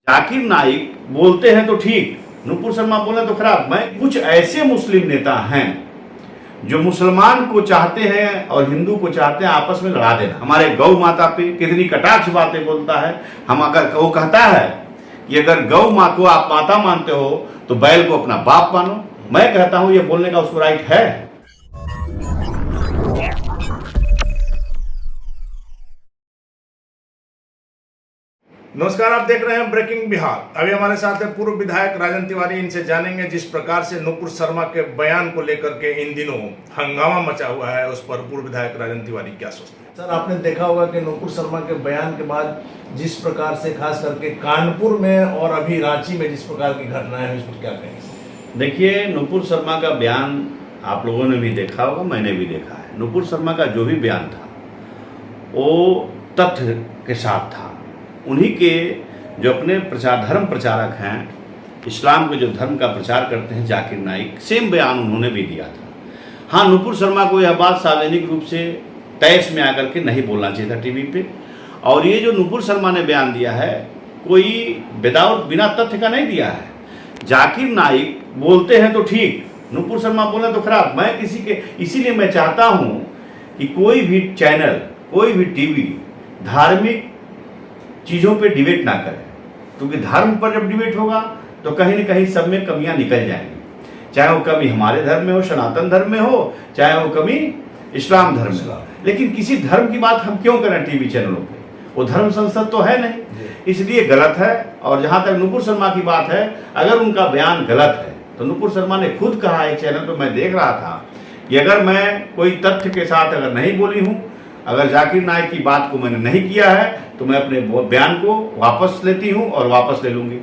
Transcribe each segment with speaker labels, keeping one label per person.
Speaker 1: जाकिर नाइक बोलते हैं तो ठीक, नुपुर शर्मा बोले तो खराब। मैं कुछ ऐसे मुस्लिम नेता हैं जो मुसलमान को चाहते हैं और हिंदू को चाहते हैं आपस में लड़ा देना। हमारे गौ माता पे कितनी कटाक्ष बातें बोलता है। हम अगर वो कहता है कि अगर गौ माँ को आप माता मानते हो तो बैल को अपना बाप मानो, मैं कहता हूं ये बोलने का उसको राइट है।
Speaker 2: नमस्कार, आप देख रहे हैं ब्रेकिंग बिहार। अभी हमारे साथ है पूर्व विधायक राजन तिवारी। इनसे जानेंगे जिस प्रकार से नुपुर शर्मा के बयान को लेकर के इन दिनों हंगामा मचा हुआ है, उस पर पूर्व विधायक राजन तिवारी क्या सोचते हैं।
Speaker 3: सर, आपने देखा होगा कि नुपुर शर्मा के बयान के बाद जिस प्रकार से खास करके कानपुर में और अभी रांची में जिस प्रकार की घटनाएं हैं, उस पर क्या कहेंगे।
Speaker 1: देखिए, नुपुर शर्मा का बयान आप लोगों ने भी देखा होगा, मैंने भी देखा है। नुपुर शर्मा का जो भी बयान था वो तथ्य के साथ था। उन्हीं के जो अपने धर्म प्रचारक हैं, इस्लाम के जो धर्म का प्रचार करते हैं, जाकिर नाइक, सेम बयान उन्होंने भी दिया था। हाँ, नुपुर शर्मा को यह बात सार्वजनिक रूप से तैश में आकर के नहीं बोलना चाहिए था टीवी पे। और ये जो नुपुर शर्मा ने बयान दिया है कोई बिना तथ्य का नहीं दिया है। जाकिर नाइक बोलते हैं तो ठीक, नुपुर शर्मा बोले तो खराब। मैं इसीलिए मैं चाहता हूँ कि कोई भी चैनल, कोई भी टीवी धार्मिक चीज़ों पे डिबेट ना करें, क्योंकि धर्म पर जब डिबेट होगा तो कहीं न कहीं सब में कमियां निकल जाएंगी। चाहे वो कमी हमारे धर्म में हो, सनातन धर्म में हो, चाहे वो कमी इस्लाम धर्म में हो। लेकिन किसी धर्म की बात हम क्यों करें टीवी चैनलों पे? वो धर्म संसद तो है नहीं, इसलिए गलत है। और जहाँ तक नुपुर शर्मा की बात है, अगर उनका बयान गलत है तो नुपुर शर्मा ने खुद कहा एक चैनल पर, मैं देख रहा था, कि अगर मैं कोई तथ्य के साथ अगर नहीं बोली हूँ, अगर जाकिर नाइक की बात को मैंने नहीं किया है तो मैं अपने बयान को वापस लेती हूं और वापस ले लूंगी।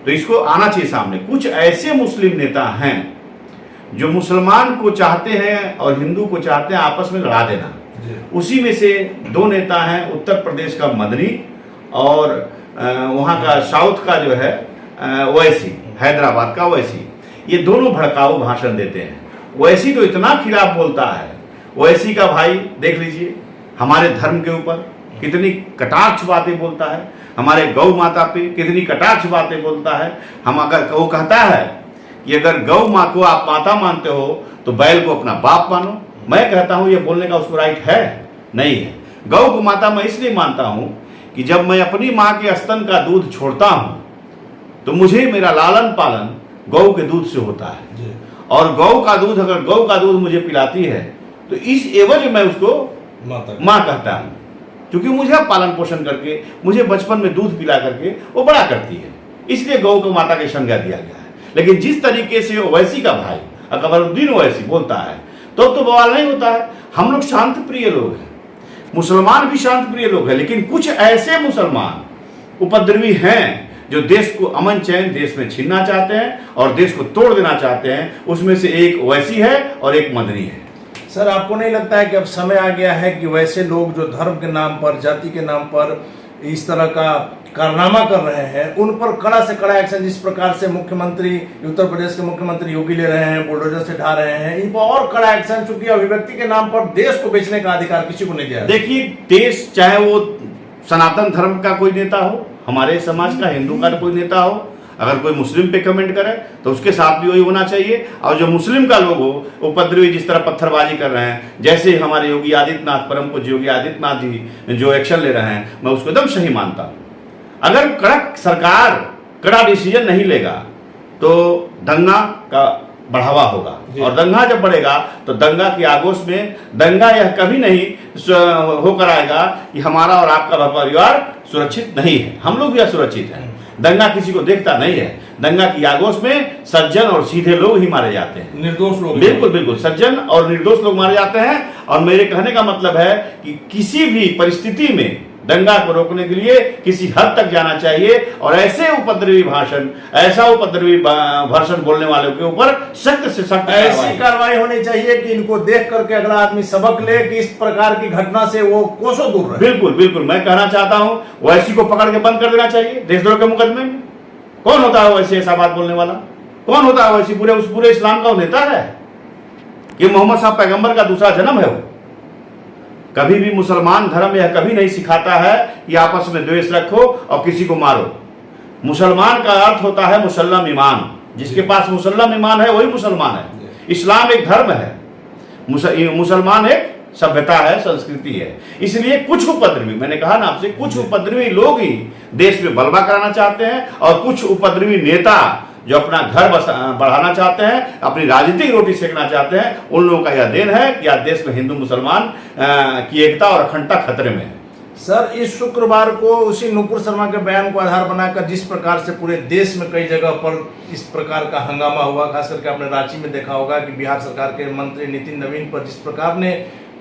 Speaker 1: तो इसको आना चाहिए सामने। कुछ ऐसे मुस्लिम नेता हैं जो मुसलमान को चाहते हैं और हिंदू को चाहते हैं आपस में लड़ा देना। उसी में से दो नेता हैं, उत्तर प्रदेश का मदनी और वहाँ का साउथ का जो है ओवैसी, हैदराबाद का ओवैसी। ये दोनों भड़काऊ भाषण देते हैं। ओवैसी तो इतना खिलाफ बोलता है। ओवैसी का भाई देख लीजिए, हमारे धर्म के ऊपर कितनी कटाक्ष बातें बोलता है, हमारे गौ माता पे कितनी कटाक्ष बातें बोलता है। हम अगर वो कहता है कि अगर गौ माँ को आप माता मानते हो तो बैल को अपना बाप मानो, मैं कहता हूँ ये बोलने का उसको राइट है नहीं है। गौ को माता मैं इसलिए मानता हूँ कि जब मैं अपनी माँ के स्तन का दूध छोड़ता हूँ तो मुझे मेरा लालन पालन गौ के दूध से होता है। और गौ का दूध, अगर गौ का दूध मुझे पिलाती है तो इस एवज में उसको माँ कहता हूँ, क्योंकि मुझे पालन पोषण करके, मुझे बचपन में दूध पिला करके वो बड़ा करती है, इसलिए गौ को माता की संज्ञा दिया गया है। लेकिन जिस तरीके से ओवैसी का भाई अकबरुद्दीन ओवैसी बोलता है तो बवाल नहीं होता है। हम लोग शांत प्रिय लोग हैं, मुसलमान भी शांत प्रिय लोग हैं, लेकिन कुछ ऐसे मुसलमान उपद्रवी हैं जो देश को अमन चैन देश में छीनना चाहते हैं और देश को तोड़ देना चाहते हैं। उसमें से एक ओवैसी है और एक मदनी है।
Speaker 3: सर, आपको नहीं लगता है कि अब समय आ गया है कि वैसे लोग जो धर्म के नाम पर, जाति के नाम पर इस तरह का कारनामा कर रहे हैं, उन पर कड़ा से कड़ा एक्शन, जिस प्रकार से मुख्यमंत्री, उत्तर प्रदेश के मुख्यमंत्री योगी ले रहे हैं, बुलडोजर से ढा रहे हैं, इन पर और कड़ा एक्शन, चूंकि अभिव्यक्ति के नाम पर देश को बेचने का अधिकार किसी को नहीं दिया।
Speaker 1: देखिए, देश चाहे वो सनातन धर्म का कोई नेता हो, हमारे समाज का, हिंदू का कोई नेता हो, अगर कोई मुस्लिम पे कमेंट करे तो उसके साथ भी वही होना चाहिए। और जो मुस्लिम का लोग हो, उपद्रवी जिस तरह पत्थरबाजी कर रहे हैं, जैसे हमारे योगी आदित्यनाथ, परम पूज्य योगी आदित्यनाथ जी जो एक्शन ले रहे हैं, मैं उसको एकदम सही मानता हूँ। अगर सरकार कड़ा डिसीजन नहीं लेगा तो दंगा का बढ़ावा होगा, और दंगा जब बढ़ेगा तो दंगा की आगोश में दंगा यह कभी नहीं होकर आएगा कि हमारा और आपका परिवार सुरक्षित नहीं है, हम लोग भी असुरक्षित हैं। दंगा किसी को देखता नहीं है। दंगा की आगोश में सज्जन और सीधे लोग ही मारे जाते हैं,
Speaker 3: निर्दोष लोग।
Speaker 1: बिल्कुल बिल्कुल, सज्जन और निर्दोष लोग मारे जाते हैं। और मेरे कहने का मतलब है कि किसी भी परिस्थिति में दंगा को रोकने के लिए किसी हद तक जाना चाहिए, और ऐसे उपद्रवी भाषण, ऐसा उपद्रवी भाषण बोलने वालों के ऊपर सख्त से सख्त
Speaker 3: ऐसी कार्रवाई होनी चाहिए कि इनको देख करके अगला आदमी सबक ले कि इस प्रकार की घटना से वो कोसों दूर रहे।
Speaker 1: बिल्कुल बिल्कुल, मैं कहना चाहता हूं ओवैसी को पकड़ के बंद कर देना चाहिए देशद्रोह के मुकदमे में। कौन होता है वैसे ऐसा बात बोलने वाला? कौन होता है वैसी? पूरे इस्लाम का वो नेता है कि मोहम्मद साहब पैगंबर का दूसरा जन्म है। वो कभी भी मुसलमान धर्म यह कभी नहीं सिखाता है कि आपस में द्वेष रखो और किसी को मारो। मुसलमान का अर्थ होता है मुसल्लम ईमान, जिसके पास मुसल्लम ईमान है वही मुसलमान है। इस्लाम एक धर्म है, मुसलमान एक सभ्यता है, संस्कृति है। इसलिए कुछ उपद्रवी, मैंने कहा ना आपसे, कुछ उपद्रवी लोग ही देश में बलवा कराना चाहते हैं, और कुछ उपद्रवी नेता जो अपना घर बढ़ाना चाहते हैं, अपनी राजनीतिक रोटी सेकना चाहते हैं, उन लोगों का यह देन है कि आज देश में हिंदू मुसलमान की एकता और अखंडता खतरे में है।
Speaker 3: सर, इस शुक्रवार को उसी नुपुर शर्मा के बयान को आधार बनाकर जिस प्रकार से पूरे देश में कई जगह पर इस प्रकार का हंगामा हुआ, खास करके आपने रांची में देखा होगा कि बिहार सरकार के मंत्री नितिन नवीन पर जिस प्रकार ने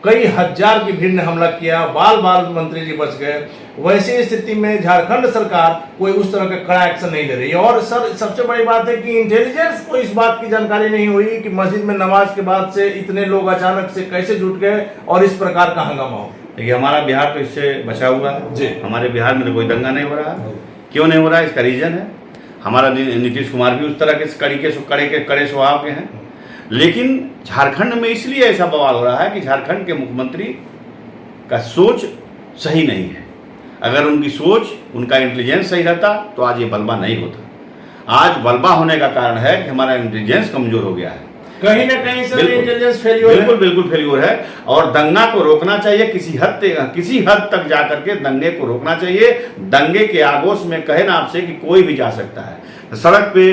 Speaker 3: कई हजार की भीड़ ने हमला किया, बाल बाल मंत्री जी बच गए, वैसी स्थिति में झारखंड सरकार कोई उस तरह का कड़ा एक्शन नहीं ले रही है। और सर, सबसे बड़ी बात है कि इंटेलिजेंस को इस बात की जानकारी नहीं हुई कि मस्जिद में नमाज के बाद से इतने लोग अचानक से कैसे जुट गए और इस प्रकार का हंगामा हो।
Speaker 1: देखिए, हमारा बिहार तो इससे बचा हुआ है
Speaker 3: जी।
Speaker 1: हमारे बिहार में तो कोई दंगा नहीं हो रहा है। क्यों नहीं हो रहा है, इसका रीजन है हमारा नीतीश कुमार भी उस तरह के कड़े स्वभाव के हैं। लेकिन झारखंड में इसलिए ऐसा बवाल हो रहा है कि झारखंड के मुख्यमंत्री का सोच सही नहीं है। अगर उनकी सोच, उनका इंटेलिजेंस सही रहता तो आज ये बलवा नहीं होता। आज बलवा होने का कारण है कि हमारा इंटेलिजेंस कमजोर हो गया है,
Speaker 3: कहीं ना कहीं सर इंटेलिजेंस फेलियर है।
Speaker 1: बिल्कुल फेलियर है। और दंगा को रोकना चाहिए, किसी हद तक जाकर के दंगे को रोकना चाहिए। दंगे के आगोश में कहे ना आपसे कि कोई भी जा सकता है सड़क पे,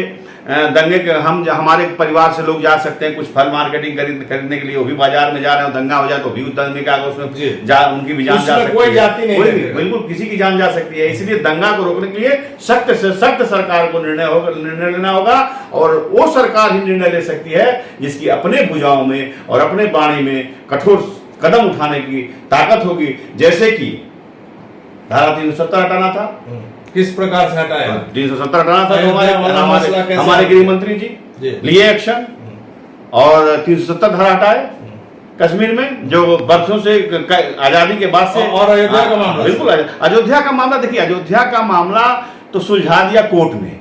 Speaker 1: दंगे के हमारे परिवार से लोग जा सकते हैं, कुछ फल मार्केटिंग खरीदने के लिए, वो भी बाजार में जा रहे हो, दंगा हो जाए तो भी दंगे के आगोश में उनकी भी जान जा सकती है।
Speaker 3: कोई जाति नहीं,
Speaker 1: बिल्कुल किसी की जान जा सकती है। इसलिए दंगा को रोकने के लिए सख्त से सख्त सरकार को निर्णय लेना होगा, और वो सरकार ही निर्णय ले सकती है जिसकी अपने भुजाओं में और अपने बाणी में कठोर कदम उठाने की ताकत होगी। जैसे कि धारा 370 हटाना था,
Speaker 3: किस प्रकार से हटाया?
Speaker 1: 370 हटाना था, तो हमारे गृह मंत्री जी लिए एक्शन और 370 धारा हटाए कश्मीर में, जो बरसों से आजादी के बाद से।
Speaker 3: और अयोध्या का मामला,
Speaker 1: बिल्कुल अयोध्या का मामला, देखिए अयोध्या का मामला तो सुलझा दिया कोर्ट में,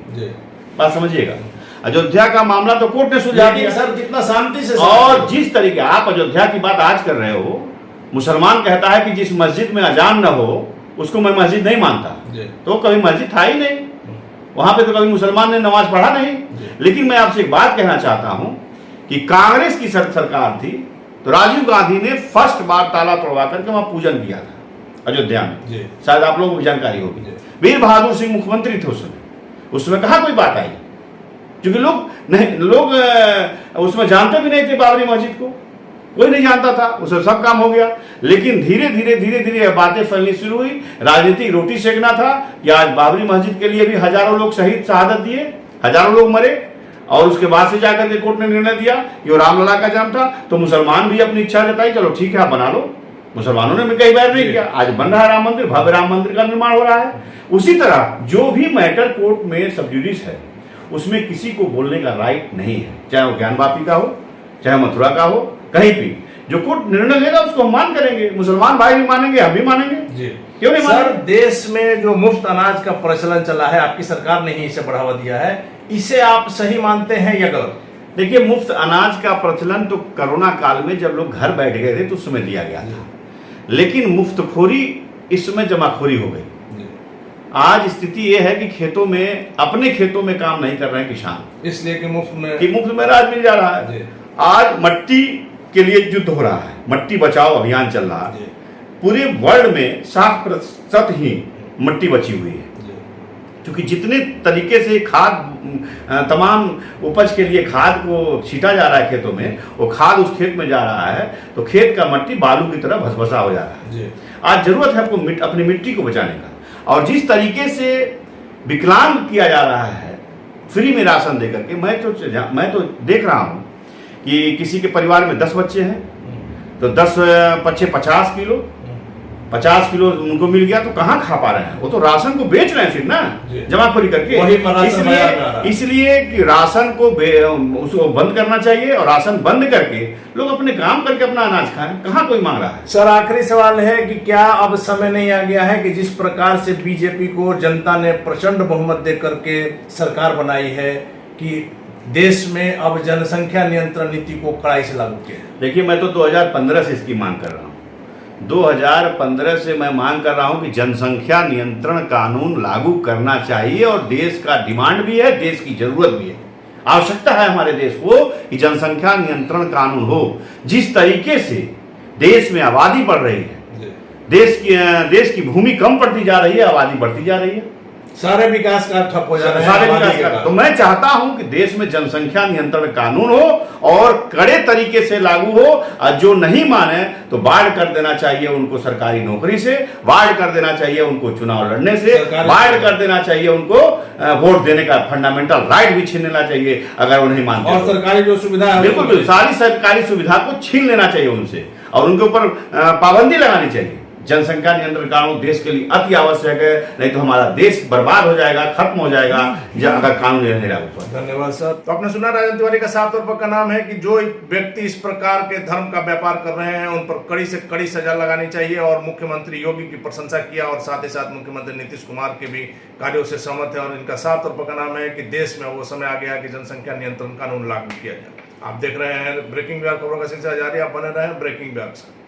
Speaker 1: बात समझिएगा। अयोध्या का मामला तो कोर्ट ने सुलझा दिया
Speaker 3: सर, कितना शांति से।
Speaker 1: और जिस तरीके आप अयोध्या की बात आज कर रहे हो, मुसलमान कहता है कि जिस मस्जिद में अजान न हो उसको मैं मस्जिद नहीं मानता, तो कभी मस्जिद था ही नहीं वहां पे, तो कभी मुसलमान ने नमाज पढ़ा नहीं। लेकिन मैं आपसे एक बात कहना चाहता हूं कि कांग्रेस की सरकार थी तो राजीव गांधी ने फर्स्ट बार ताला तोड़वा करके वहां पूजन किया था अयोध्या में, शायद आप लोगों को जानकारी होगी। वीर बहादुर सिंह मुख्यमंत्री थे उसमें कहा कोई बात आई, क्योंकि लोग उसमें जानते भी नहीं थे बाबरी मस्जिद को, कोई नहीं जानता था, उसमें सब काम हो गया। लेकिन धीरे धीरे बातें फैलनी शुरू हुई, राजनीतिक रोटी सेकना था कि आज बाबरी मस्जिद के लिए भी हजारों लोग शहादत दिए, हजारों लोग मरे, और उसके बाद से जाकर के कोर्ट ने निर्णय दिया कि वो रामलला का जन्म था। तो मुसलमान भी अपनी इच्छा जताई, चलो ठीक है आप बना लो, मुसलमानों ने भी कई बार नहीं किया, आज बन रहा है राम मंदिर, भव्य राम मंदिर का निर्माण हो रहा है। उसी तरह जो भी मैटर कोर्ट में सब जुडिस है उसमें किसी को बोलने का राइट नहीं है, चाहे वो ज्ञानवापी का हो, चाहे मथुरा का हो, कहीं भी जो कोर्ट निर्णय लेगा उसको हम मान करेंगे, मुसलमान भाई भी मानेंगे, हम भी मानेंगे जी। क्यों नहीं
Speaker 3: सर, देश में जो मुफ्त अनाज का प्रचलन चला है, आपकी सरकार ने ही इसे बढ़ावा दिया है, इसे आप सही मानते हैं या गलत?
Speaker 1: देखिए, मुफ्त अनाज का प्रचलन तो कोरोना काल में जब लोग घर बैठ गए थे तो उस समय दिया गया था, लेकिन मुफ्तखोरी इस समय जमाखोरी हो गई। आज स्थिति यह है कि खेतों में, अपने खेतों में काम नहीं कर रहे हैं किसान, इसलिए कि मुफ्त में अनाज मिल जा रहा है। आज मट्टी के लिए युद्ध हो रहा है, मट्टी बचाओ अभियान चल रहा है, पूरे वर्ल्ड में 60% ही मट्टी बची हुई है, क्योंकि जितने तरीके से खाद, तमाम उपज के लिए खाद को छीटा जा रहा है खेतों में, वो खाद उस खेत में जा रहा है तो खेत का मट्टी बालू की तरह भसभसा हो जा रहा है। आज जरूरत है आपको अपनी मिट्टी को बचाने का, और जिस तरीके से विकलांग किया जा रहा है फ्री में राशन देकर के, मैं तो देख रहा हूं कि किसी के परिवार में 10 बच्चे हैं तो 10 बच्चे 50 किलो उनको मिल गया, तो कहाँ खा पा रहे हैं, वो तो राशन को बेच रहे हैं फिर ना, जमाखोरी करके। इसलिए कि राशन को उसको बंद करना चाहिए, और राशन बंद करके लोग अपने काम करके अपना अनाज खाएं, कहाँ कोई मांग रहा है।
Speaker 3: सर, आखिरी सवाल है कि क्या अब समय नहीं आ गया है कि जिस प्रकार से बीजेपी को जनता ने प्रचंड बहुमत दे करके सरकार बनाई है कि देश में अब जनसंख्या नियंत्रण नीति को कड़ाई से लागू किया?
Speaker 1: देखिए, मैं तो 2015 से इसकी मांग कर रहा हूँ। 2015 से मैं मांग कर रहा हूं कि जनसंख्या नियंत्रण कानून लागू करना चाहिए और देश का डिमांड भी है, देश की जरूरत भी है, आवश्यकता है हमारे देश को कि जनसंख्या नियंत्रण कानून हो। जिस तरीके से देश में आबादी बढ़ रही है, देश की भूमि कम पड़ती जा रही है, आबादी बढ़ती जा रही है,
Speaker 3: सारे विकास कार्य ठप हो जा रहे हैं,
Speaker 1: सारे
Speaker 3: आबादी
Speaker 1: विकास
Speaker 3: के
Speaker 1: का।
Speaker 3: कारण।
Speaker 1: तो मैं चाहता हूं कि देश में जनसंख्या नियंत्रण कानून हो और कड़े तरीके से लागू हो, और जो नहीं माने तो बाढ़ कर देना चाहिए उनको सरकारी नौकरी से, बाढ़ कर देना चाहिए उनको चुनाव लड़ने से, बाढ़ कर देना चाहिए उनको वोट देने का फंडामेंटल राइट भी छीन लेना चाहिए अगर वो नहीं मानते।
Speaker 3: और सरकारी जो सुविधा है
Speaker 1: बिल्कुल सारी सरकारी सुविधा को छीन लेना चाहिए उनसे और उनके ऊपर पाबंदी लगानी चाहिए। जनसंख्या नियंत्रण कानून देश के लिए अति आवश्यक है, नहीं तो हमारा देश बर्बाद हो जाएगा, खत्म हो जाएगा अगर कानून नहीं लागू होगा।
Speaker 2: धन्यवाद सर। तो आपने सुना राजन तिवारी का साफ तौर पर का नाम है कि जो व्यक्ति इस प्रकार के धर्म का व्यापार कर रहे हैं उन पर कड़ी से कड़ी सजा लगानी चाहिए, और मुख्यमंत्री योगी की प्रशंसा किया और साथ ही साथ मुख्यमंत्री नीतीश कुमार के भी कार्यों से सहमत है, और इनका साफ तौर पर का नाम है कि देश में वो समय आ गया कि जनसंख्या नियंत्रण कानून लागू किया जाए। आप देख रहे हैं ब्रेकिंग बिहार, खबरों का सिलसिला जारी, आप बने रहे ब्रेकिंग बिहार से।